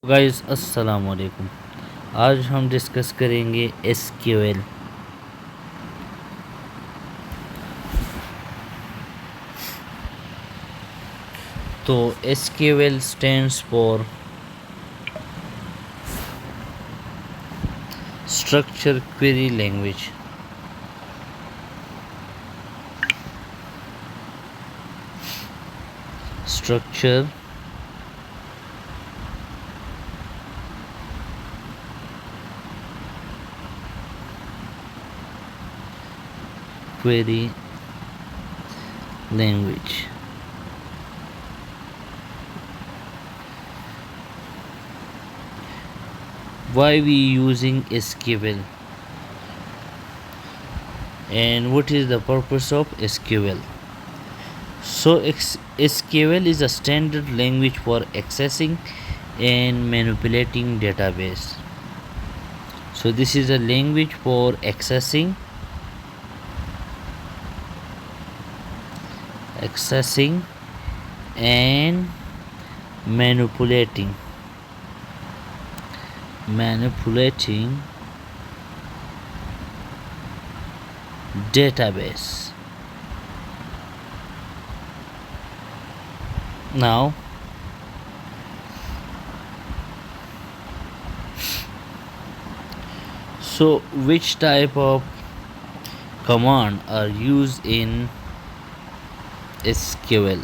Guys अस्सलाम वालेकुम। आज हम डिस्कस करेंगे एसक्यूएल। तो SQL stands for structure query language. Structure query language. Why we using SQL and what is the purpose of SQL? So SQL is a standard language for accessing and manipulating database. So this is a language for accessing and manipulating database. Now so which type of command are used in SQL?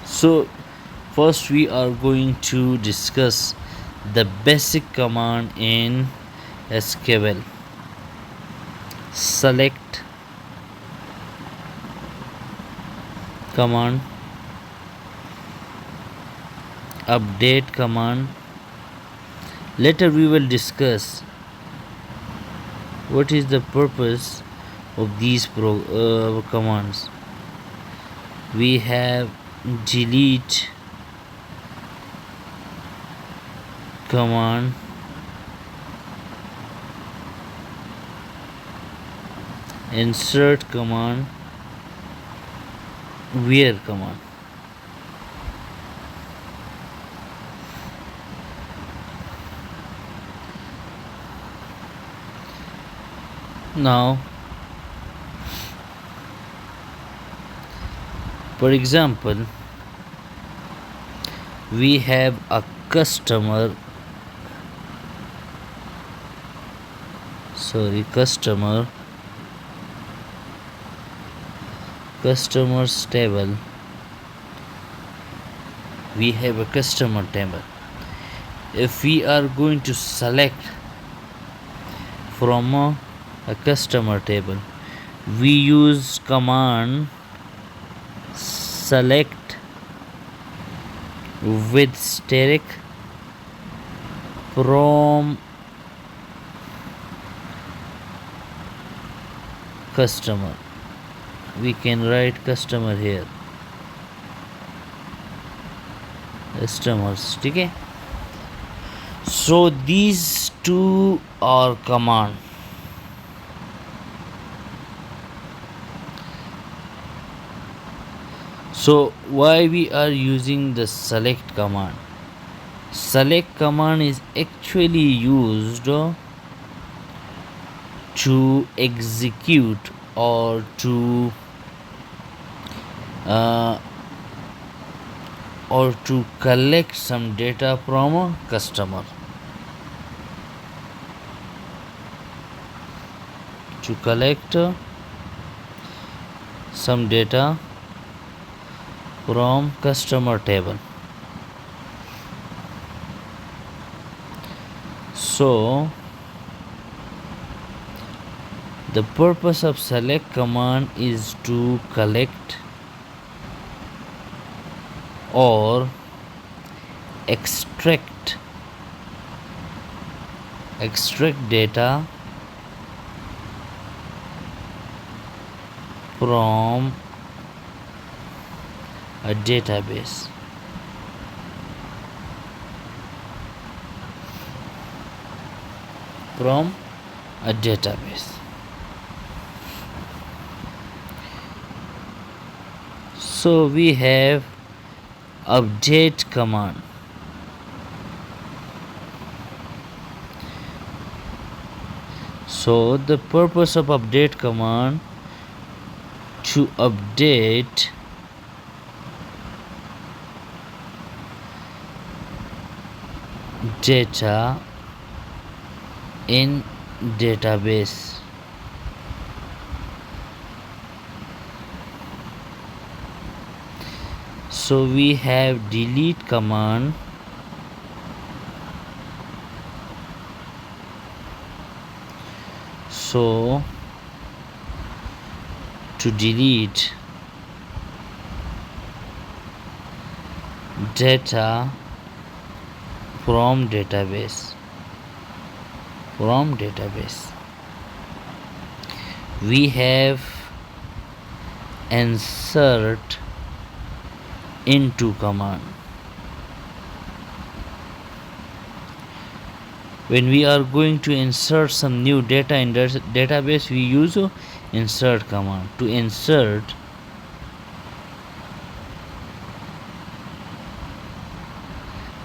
So first we are going to discuss the basic command in SQL. Select command, update command. Later we will discuss what is the purpose of these commands. We have delete command, insert command, where command. Now for example, we have a customer customers table. We have a customer table. If we are going to select from a customer table, we use command select with asterisk from customer. We can write customer here, customers. Okay, so these two are command. So why we are using the select command? Select command is actually used to execute or to collect some data from a customer. To collect some data from customer table. So the purpose of select command is to collect or extract data from a database. So we have update command. So the purpose of update command to update data in database. So we have delete command. So to delete data from database, we have insert into command. When we are going to insert some new data in the database, we use insert command to insert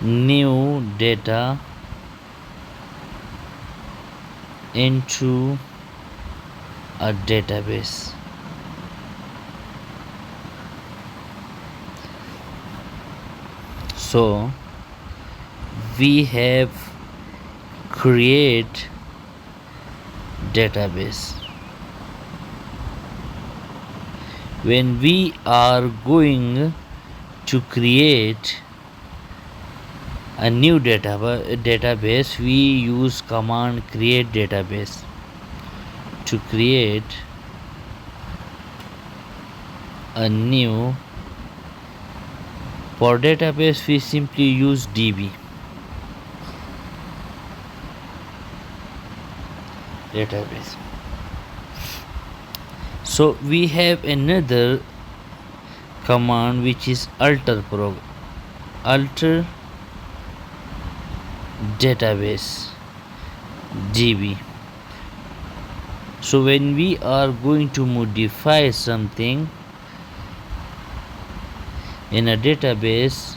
new data into a database. So we have create database. When we are going to create a new database, we use command create database. To create a new, for database we simply use db database. So we have another command which is alter database db. So when we are going to modify something in a database,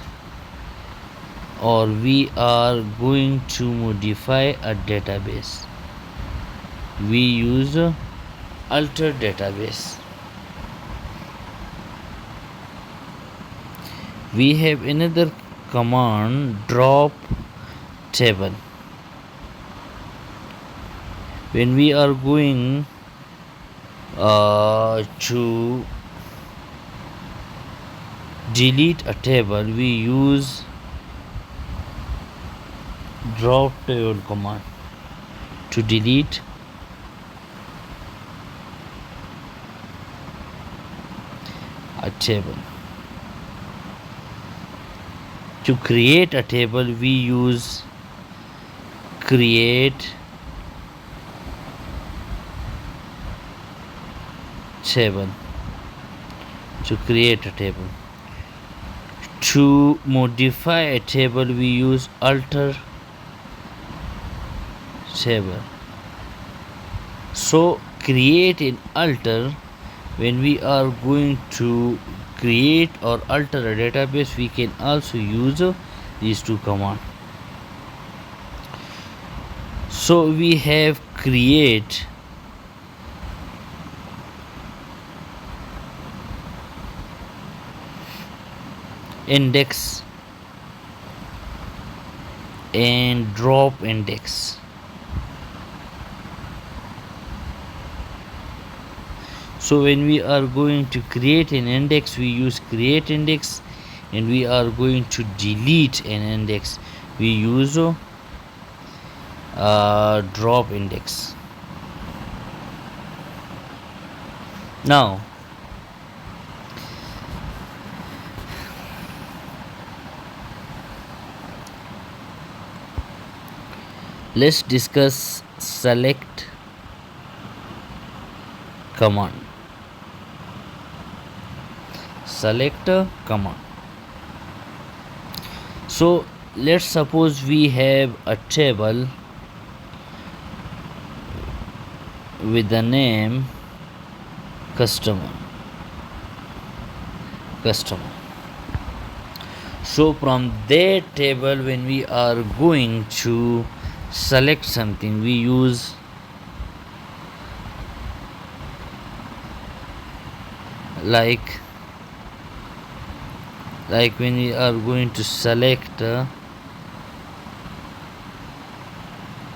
or we are going to modify a database, we use alter database. We have another command drop table. When we are going to delete a table, we use drop table command to delete a table. To create a table, we use create table. To create a table. To modify a table, we use alter table. So create and alter, when we are going to create or alter a database, we can also use these two commands. So we have create index and drop index. So when we are going to create an index, we use create index, and we are going to delete an index, we use drop index. Now let's discuss select command. Select command. So let's suppose we have a table with the name customer. So from that table, when we are going to select something, we use like when we are going to select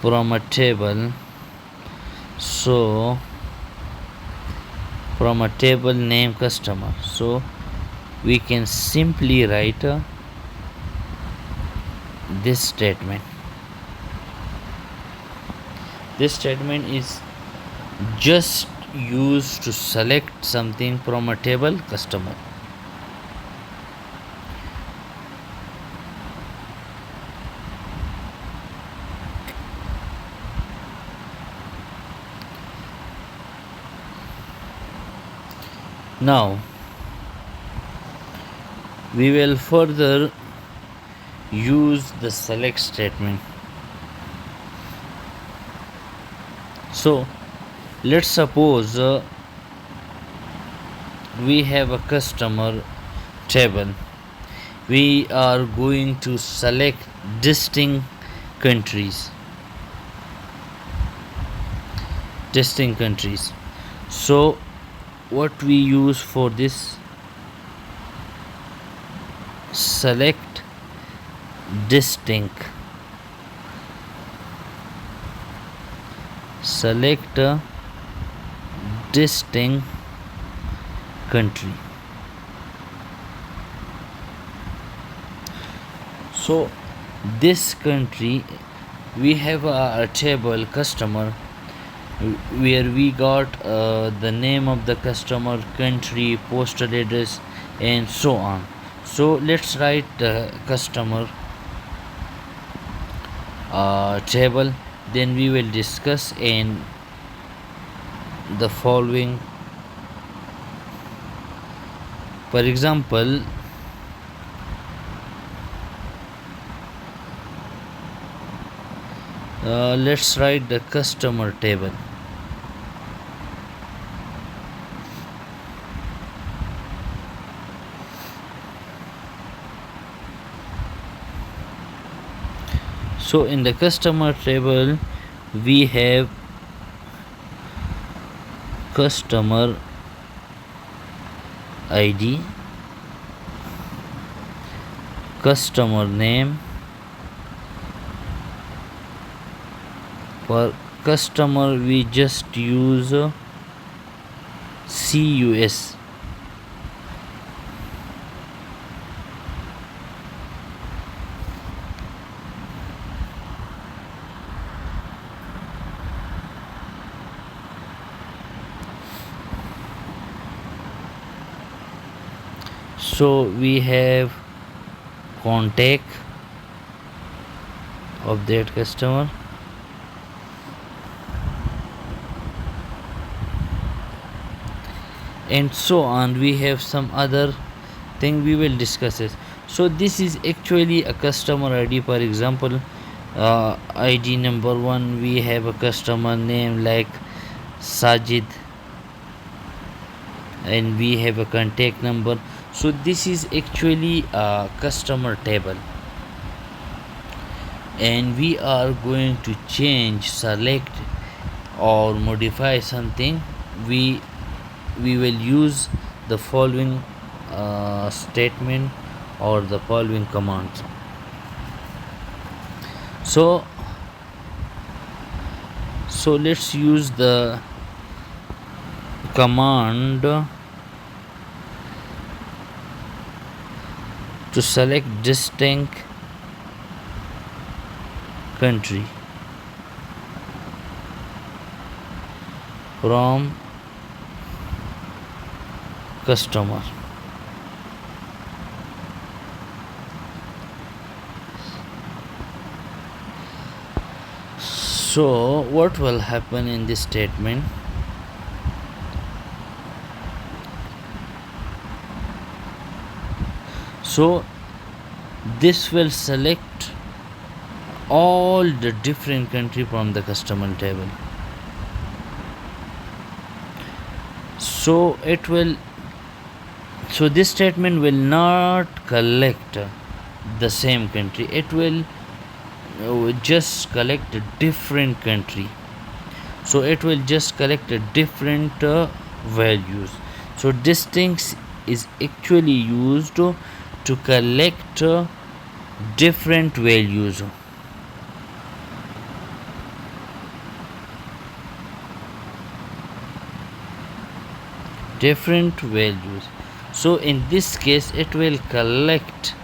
from a table. So from a table name customer, so we can simply write this statement. This statement is just used to select something from a table customer. Now we will further use the select statement. So let's suppose we have a customer table. We are going to select distinct countries. So what we use for this? Select distinct. Select a distinct country. So this country, we have a table customer where we got the name of the customer, country, postal address, and so on. So let's write the customer table. Then we will discuss in the following. For example, let's write the customer table. So in the customer table, we have customer ID, customer name. For customer, we just use CUS. So we have contact of that customer, and so on. We have some other thing we will discuss it. So this is actually a customer ID. For example, ID number 1, we have a customer name like Sajid, and we have a contact number. So this is actually a customer table, and we are going to change, select, or modify something. We will use the following statement or the following commands. So let's use the command to select distinct country from customer. So what will happen in this statement? So this will select all the different country from the customer table. So this statement will not collect the same country. It will just collect a different country, so it will just collect a different values. So distinct is actually used to collect different values. Different values. So in this case it will collect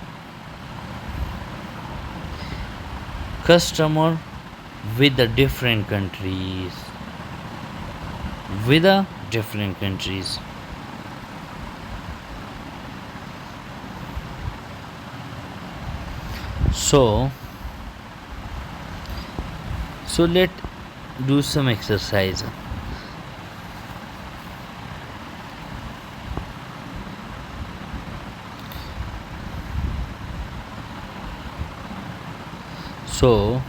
customer with the different countries, with the different countries. So let do some exercise. So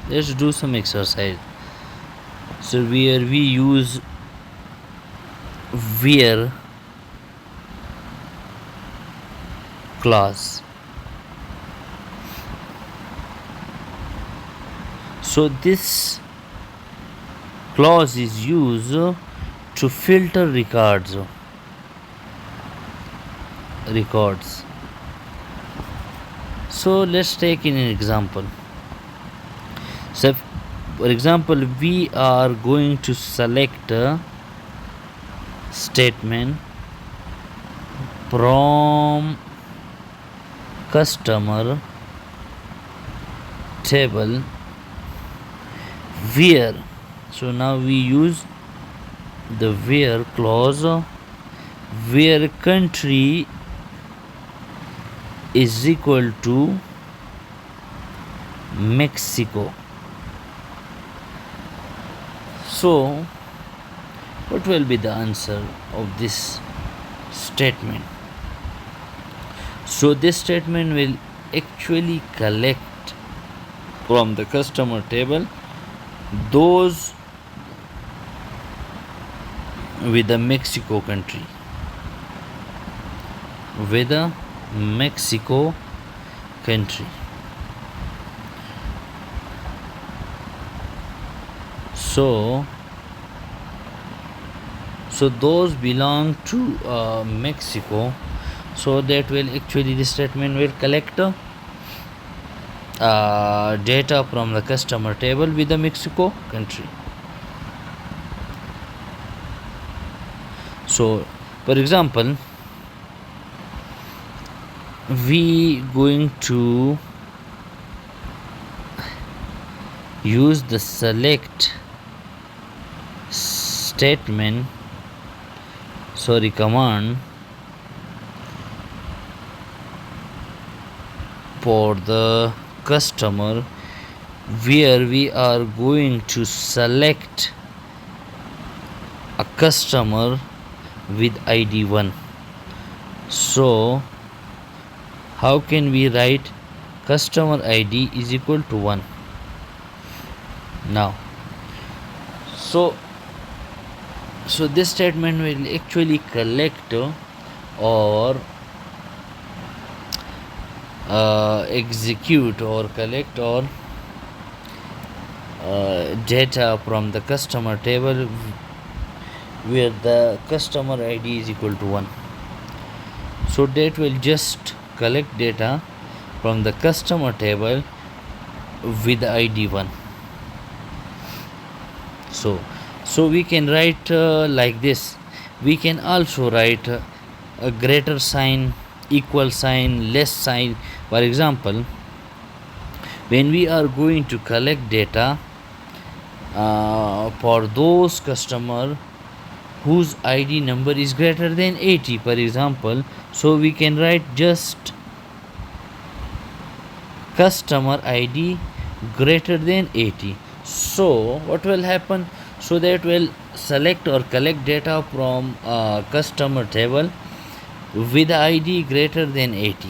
let's do some exercise. So where we use where clause. So this clause is used to filter records. So let's take in an example. So for example, we are going to select a statement from customer table where. So now we use the where clause, where country is equal to Mexico. So what will be the answer of this statement? So this statement will actually collect from the customer table those with the Mexico country, with the Mexico country. So those belong to Mexico. So that will actually, this statement will collect data from the customer table with the Mexico country. So for example, we going to use the select statement, command for the customer, where we are going to select a customer with ID 1. So how can we write customer ID is equal to 1 now? So this statement will actually collect or execute or collect or data from the customer table where the customer ID is equal to 1. So that will just collect data from the customer table with the ID 1. So we can write like this. We can also write a greater sign, equal sign, less sign. For example, when we are going to collect data for those customer whose ID number is greater than 80, for example, so we can write just customer ID greater than 80. So what will happen? So that will select or collect data from customer table with ID greater than 80.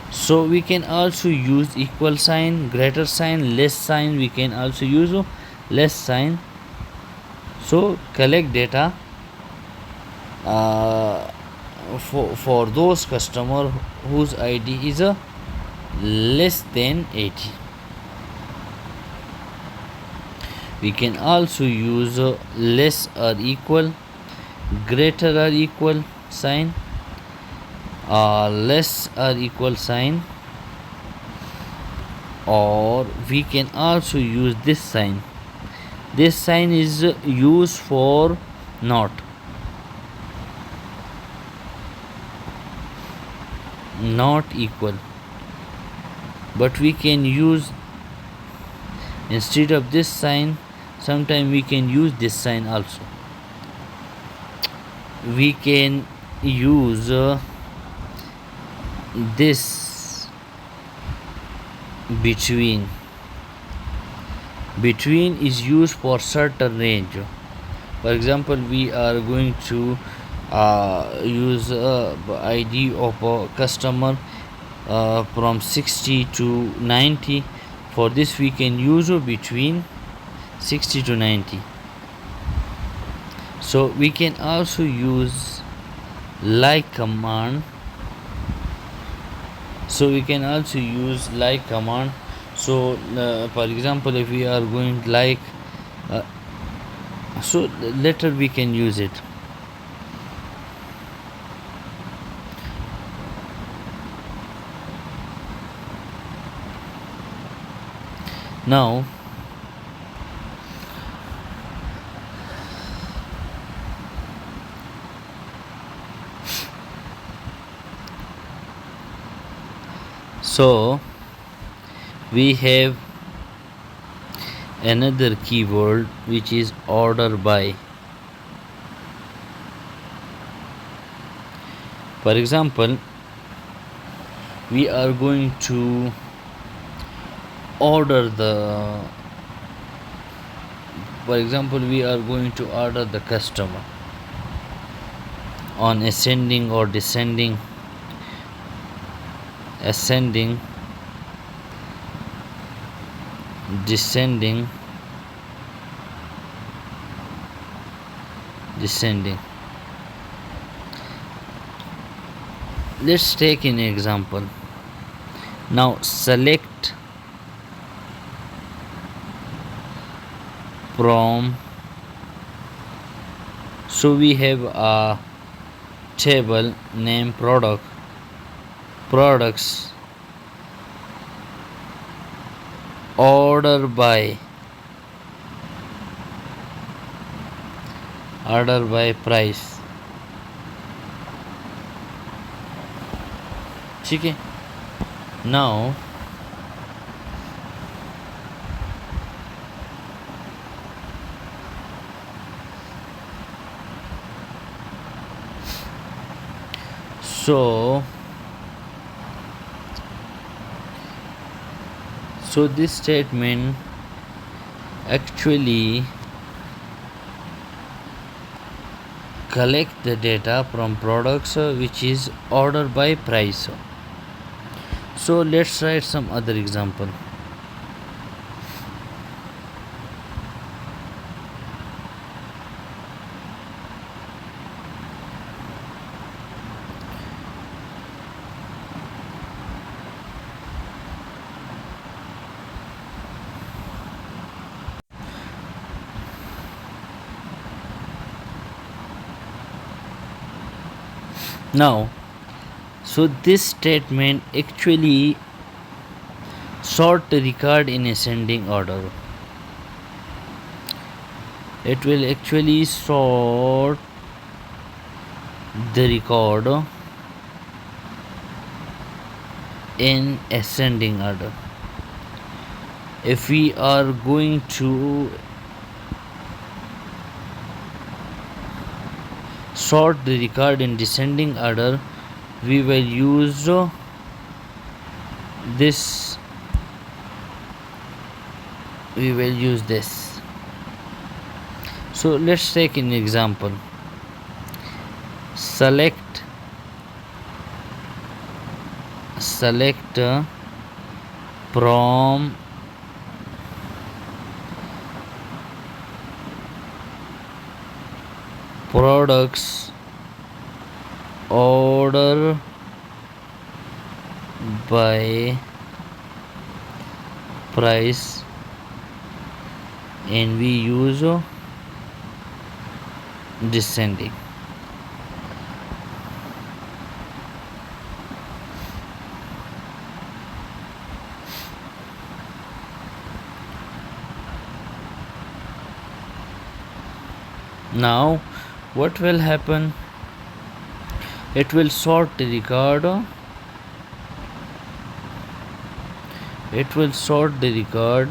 So we can also use equal sign, greater sign, less sign. We can also use less sign. So collect data for those customer whose ID is a less than 80. We can also use less or equal, greater or equal sign, less or equal sign, or we can also use this sign. This sign is used for not equal, but we can use, instead of this sign, sometime we can use this sign also. We can use this between. Between is used for certain range. For example, we are going to use ID of a customer from 60 to 90. For this we can use between 60 to 90. So we can also use like command. So for example, if we are going like so later we can use it. Now so we have another keyword which is order by. For example, we are going to order the customer on ascending or descending, descending. Let's take an example. Now select from, so we have a table name products, order by price. ठीक है. Now so this statement actually collect the data from products which is order by price. So let's write some other example. Now, so this statement actually sort the record in ascending order. It will actually sort the record in ascending order. If we are going to sort the record in descending order, we will use this. So let's take an example. Select from products order by price, and we use descending. Now what will happen? It will sort the record. It will sort the record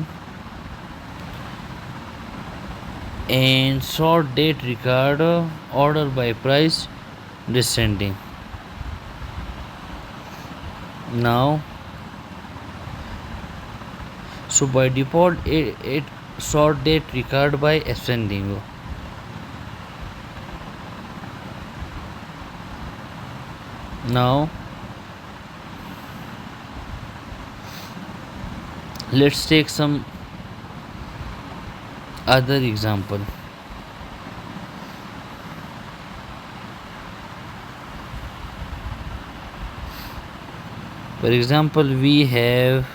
and sort date record, order by price, descending. Now, so by default it sort date record by ascending. Now let's take some other example. For example, we have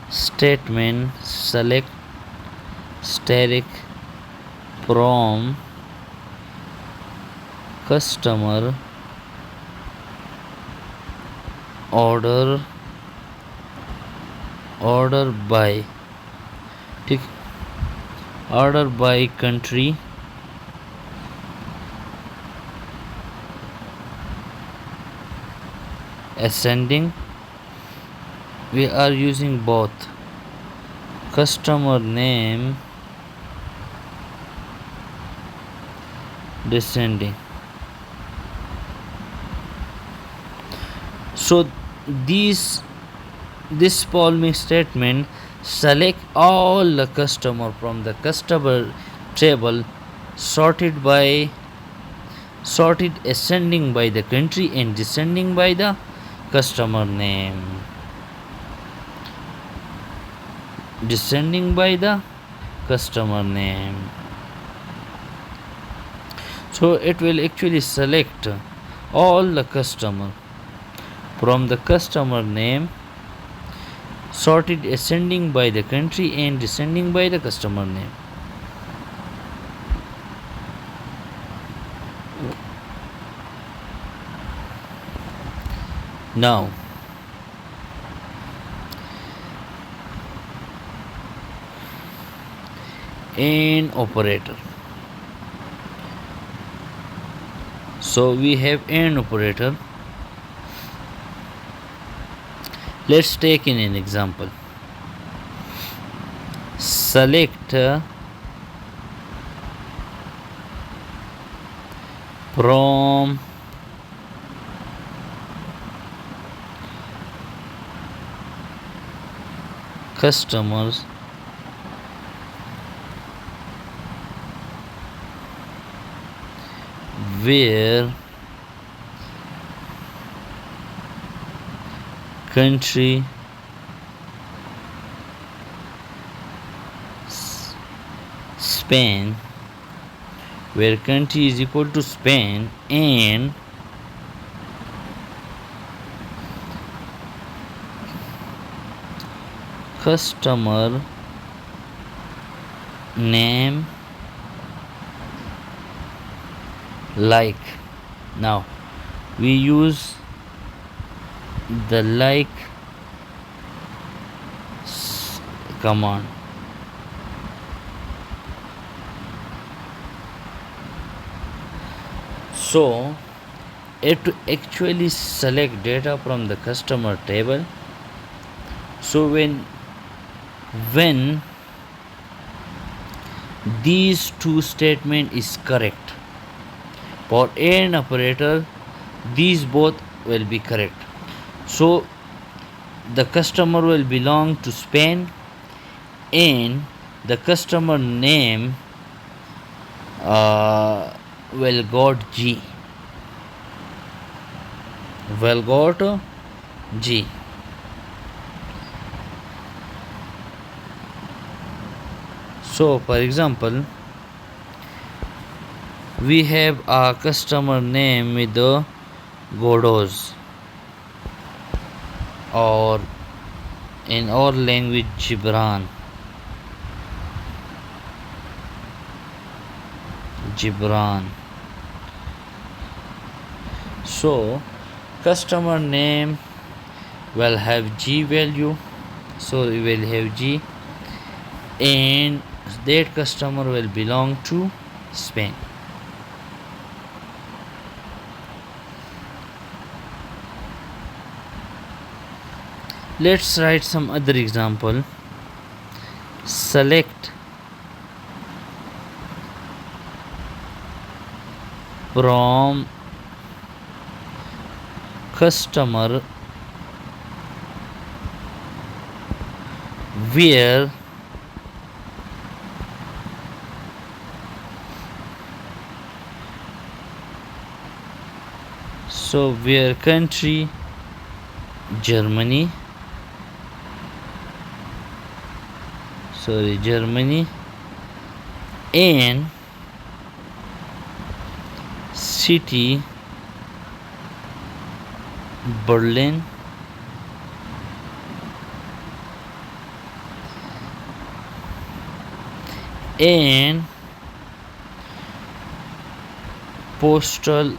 statement select static from customer order by, ठीक, order by country, ascending. We are using both customer name, descending. So this following statement select all the customer from the customer table, sorted ascending by the country and descending by the customer name. Descending by the customer name. So it will actually select all the customer from the customer name, sorted ascending by the country and descending by the customer name. Now an operator. So we have an operator. Let's take in an example. Select from customers where country Spain, where country is equal to Spain, and customer name like. Now we use the like command. So it actually select data from the customer table. So when these two statement is correct for an operator, these both will be correct. So the customer will belong to Spain and the customer name will got G. Will got G. So for example, we have a customer name with the Godos, or in our language Gibran. Gibran. So customer name will have G value, so we will have G, and that customer will belong to Spain. Let's write some other example. Select from customer where where country Germany, Germany, and city Berlin, and postal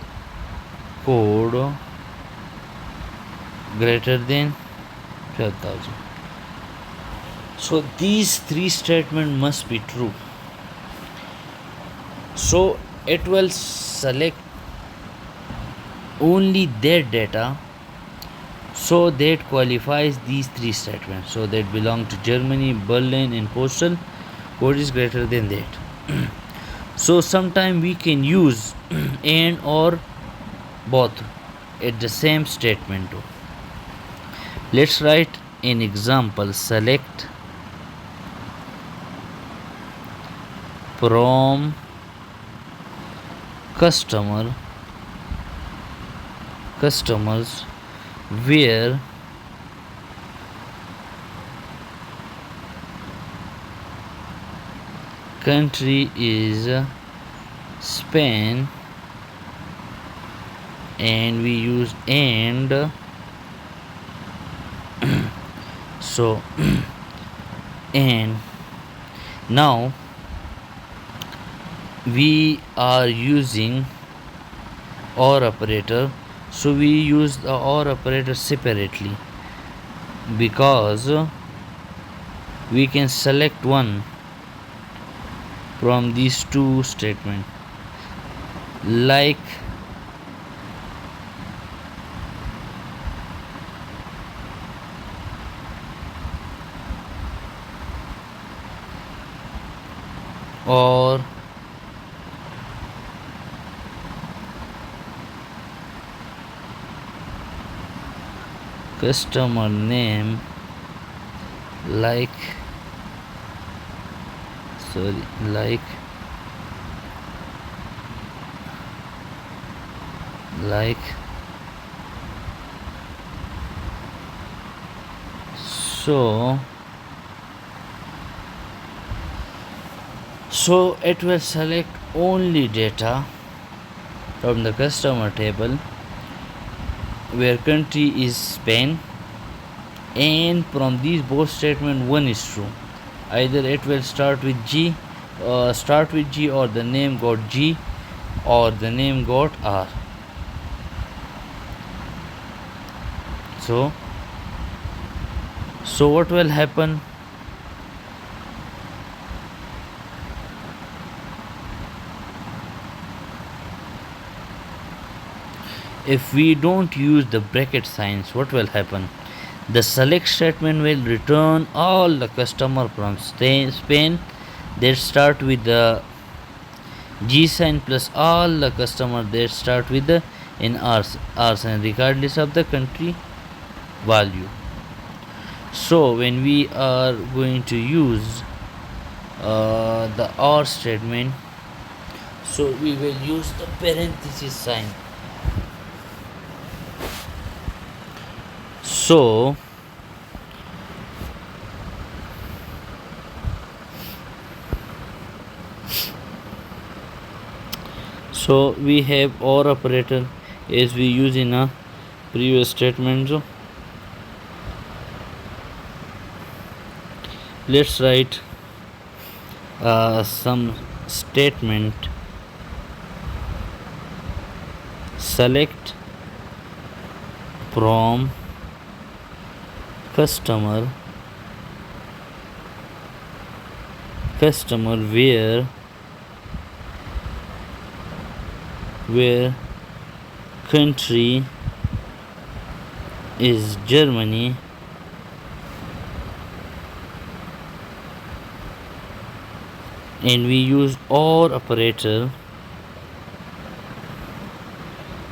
code greater than 12,000. So these three statements must be true. So it will select only that data so that qualifies these three statements, so that belong to Germany, Berlin, and postal code is greater than that. So sometime we can use and or both at the same statement too. Let's write an example. Select from customers where country is Spain, and we use and. So and now we are using OR operator, so we use the OR operator separately because we can select one from these two statements, like or customer name, like so it will select only data from the customer table where country is Spain, and from these both statement one is true. Either it will start with G or the name got G or the name got R. So what will happen? If we don't use the bracket signs, what will happen? The select statement will return all the customer from Spain that start with the G sign plus all the customer that start with the R sign regardless of the country value. So when we are going to use the OR statement, so we will use the parenthesis sign. So we have OR operator as we use in a previous statement. So let's write some statement. Select from customer where country is Germany, and we use or operator,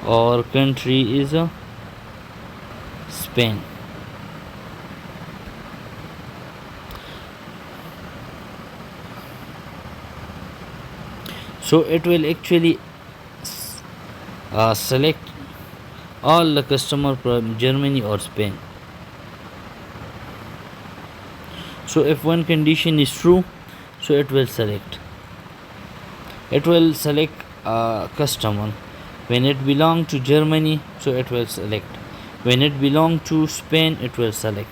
or country is Spain. So it will actually select all the customer from Germany or Spain. So if one condition is true, so it will select customer. When it belong to Germany, so it will select. When it belong to Spain, it will select.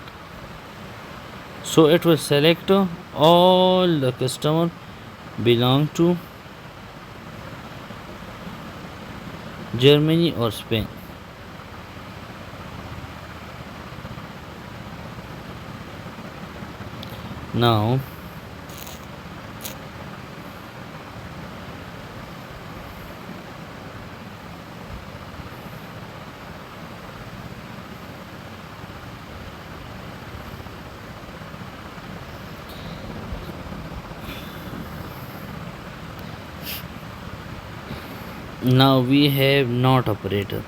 So it will select all the customer belong to Germany or Spain. Now we have not operator.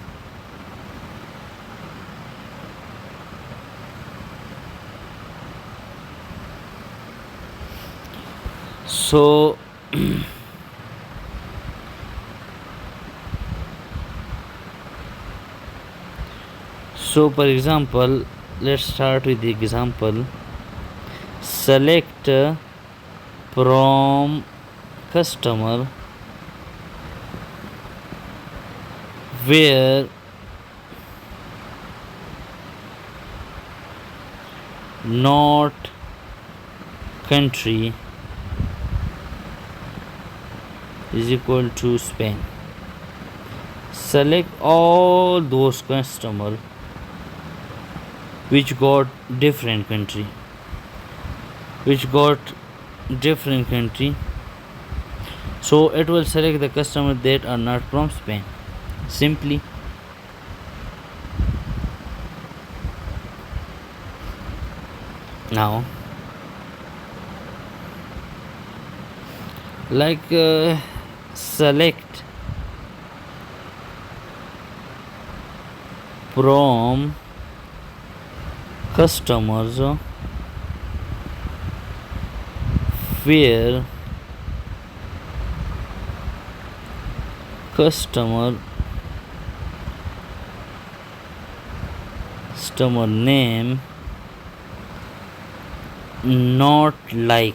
So so for example, let's start with the example. Select from customer where not country is equal to Spain. Select all those customers which got different country, so it will select the customers that are not from Spain. Simply now, like select from customers where customer name not like.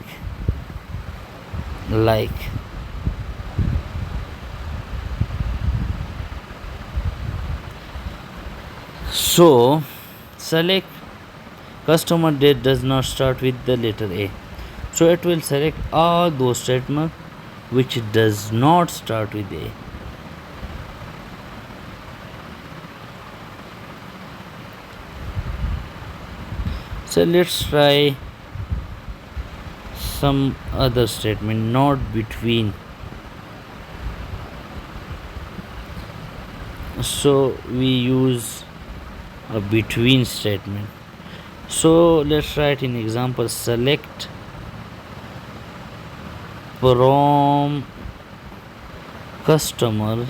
So select customer that does not start with the letter A. So it will select all those statements which does not start with A. So let's try some other statement, not between. So we use a between statement. So let's write in example. Select from customers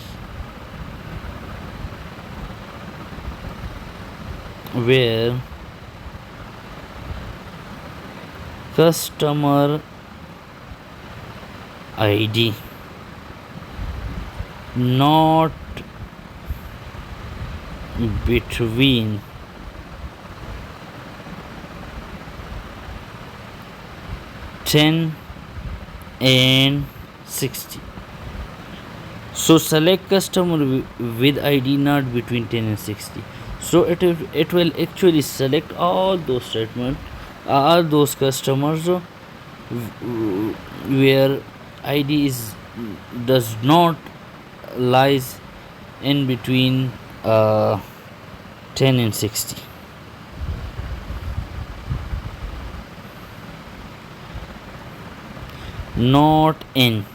where customer ID not between 10 and 60. So select customer with ID not between 10 and 60. So it will actually select all those statements, all those customers where ID is does not lies in between 10 and 60. Not in.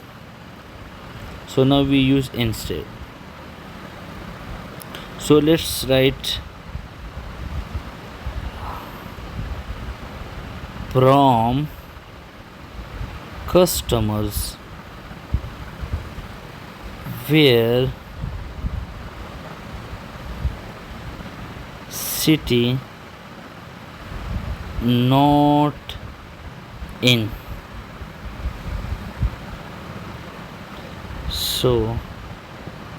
So now we use instead. So let's write from customers where city not in. So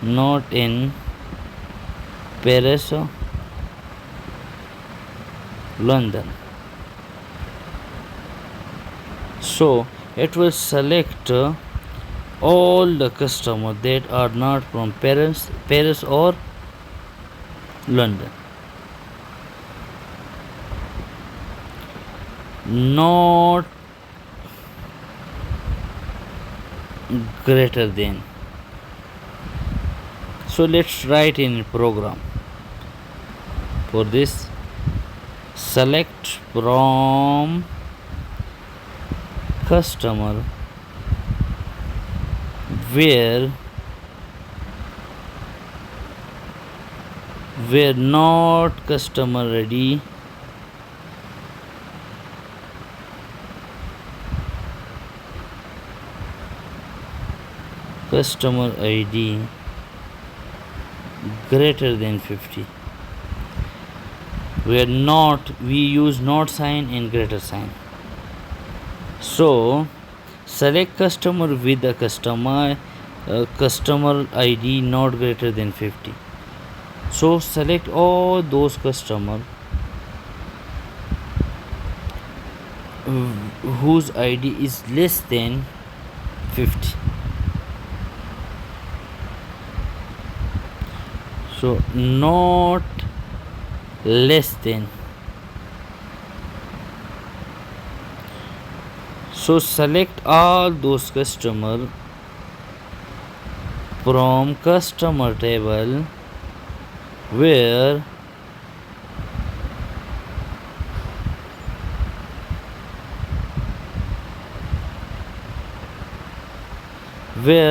not in Paris or London. So it will select all the customers that are not from Paris or London. Not greater than. So let's write in program. For this, select from customer where not customer ID greater than 50, where not we use not sign and greater sign. So select customer with a customer ID not greater than 50. So select all those customers whose ID is less than 50. So not less than. So select all those customers from customer table where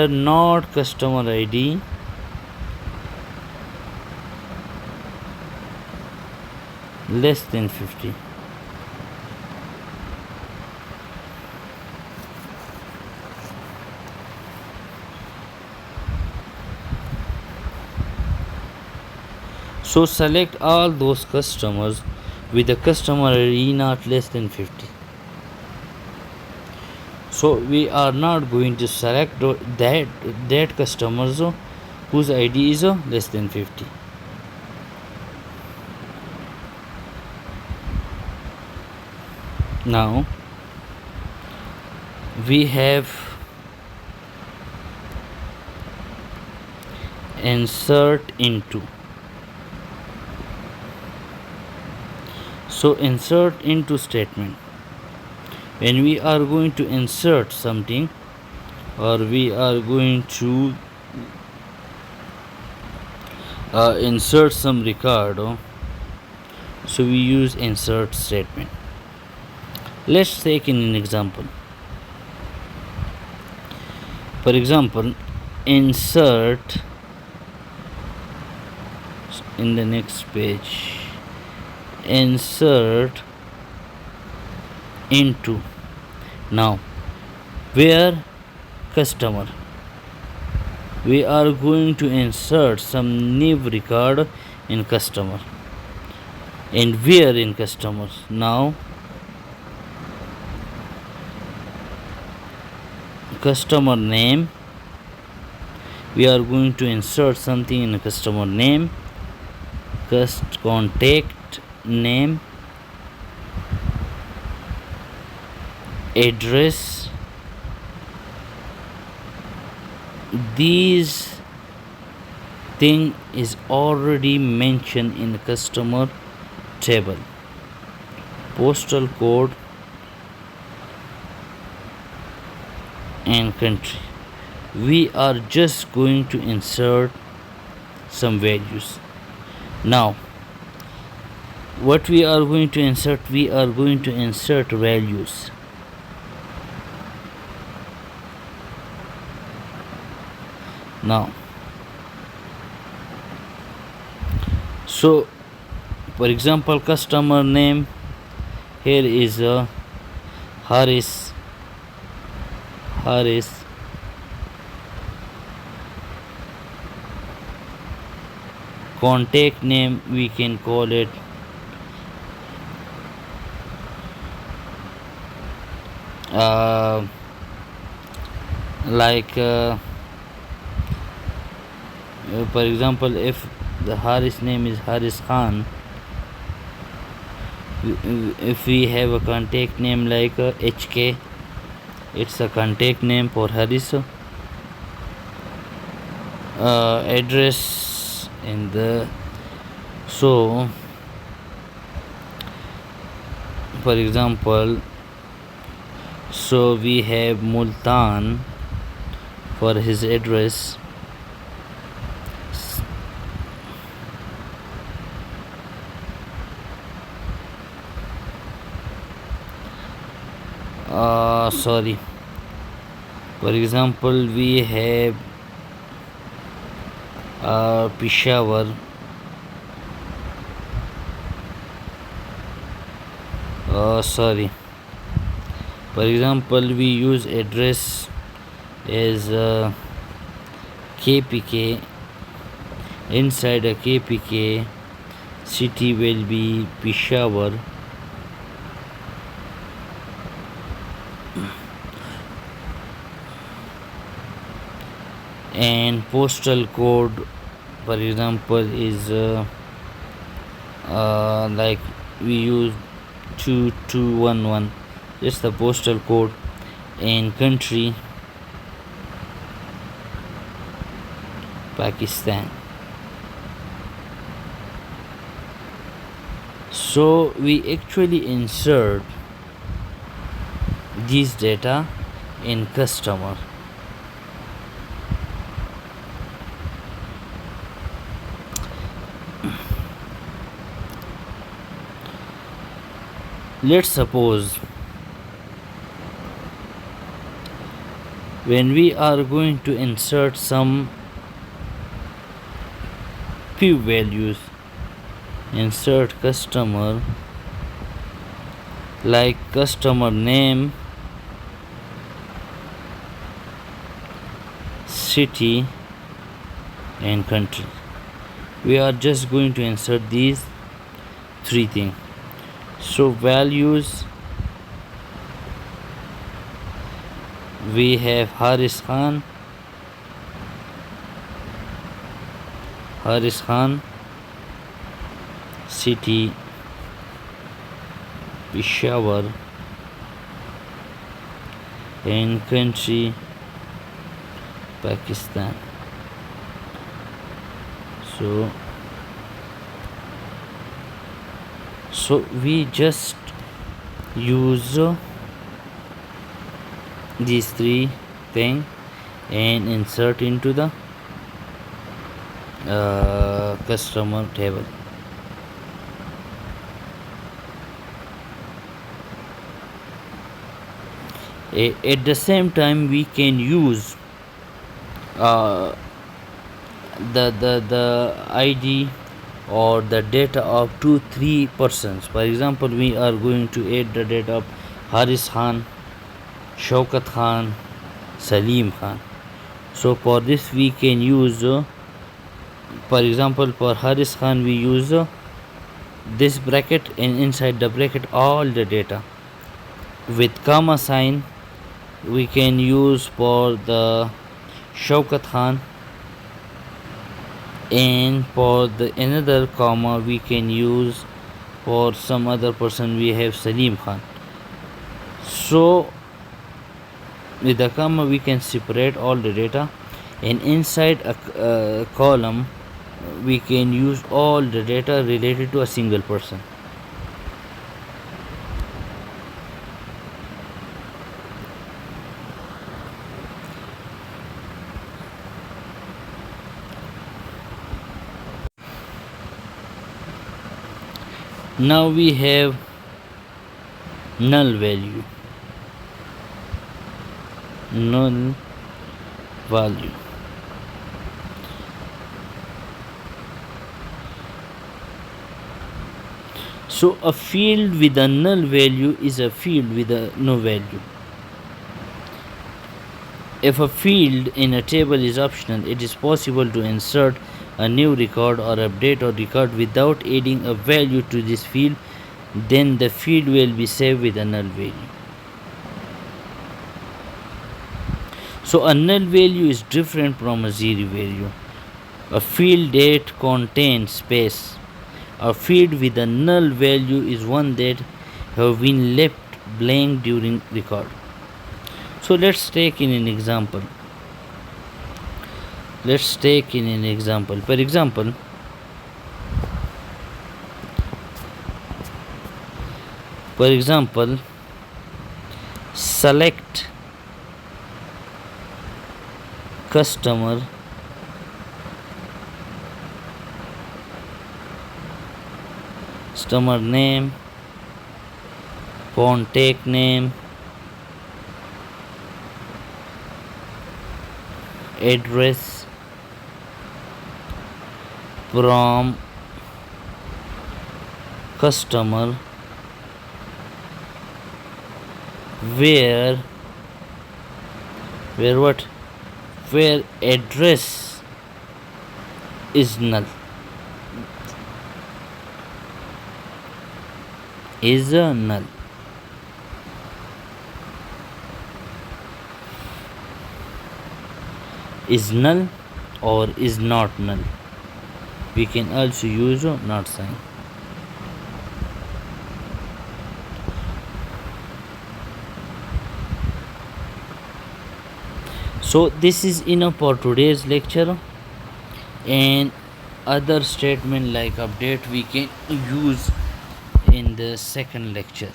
not customer ID less than 50. So select all those customers with a customer ID not less than 50. So we are not going to select that customers whose ID is less than 50. Now we have insert into. So insert into statement. When we are going to insert something or we are going to insert some record, so we use insert statement. Let's take an example. For example, insert in the next page, insert into. Now where customer, we are going to insert some new record in customer, and where in customers. Now customer name, we are going to insert something in customer name, contact name, address. These thing is already mentioned in customer table. Postal code and country. We are just going to insert some values. Now, what we are going to insert? We are going to insert values. Now, so for example, customer name here is Haris. Contact name we can call it like for example, if the Haris name is Haris Khan, if we have a contact name like HK, it's a contact name for Haris. Address in the, so for example, so we have Multan for his address. Sorry, for example, we have Peshawar. Sorry, for example, we use address as KPK. Inside a KPK, city will be Peshawar. And postal code, for example, is like we use 2211. It's the postal code. And country, Pakistan. So we actually insert these data in customer. Let's suppose when we are going to insert some few values, insert customer, like customer name, city, and country. We are just going to insert these three things. So values, we have Haris Khan, city Peshawar, and country Pakistan. So we just use these three things and insert into the customer table. At the same time, we can use the ID or the data of 2-3 persons. For example, we are going to add the data of Haris Khan, Shaukat Khan, Salim Khan. So for this we can use for example, for Haris Khan we use this bracket, and inside the bracket all the data with comma sign. We can use for the Shaukat Khan, and for the another comma we can use for some other person. We have Salim Khan. So with the comma we can separate all the data, and inside a column we can use all the data related to a single person. Now we have null value. Null value. So a field with a null value is a field with a no value. If a field in a table is optional, it is possible to insert a new record or update a record without adding a value to this field. Then the field will be saved with a null value. So a null value is different from a zero value. A field that contains space. A field with a null value is one that have been left blank during record. So let's take in an example. For example, select customer name, contact name, address from customer where what, where address is null, is a null. Is null or is not null. We can also use a not sign. So this is enough for today's lecture, and other statement like update we can use in the second lecture.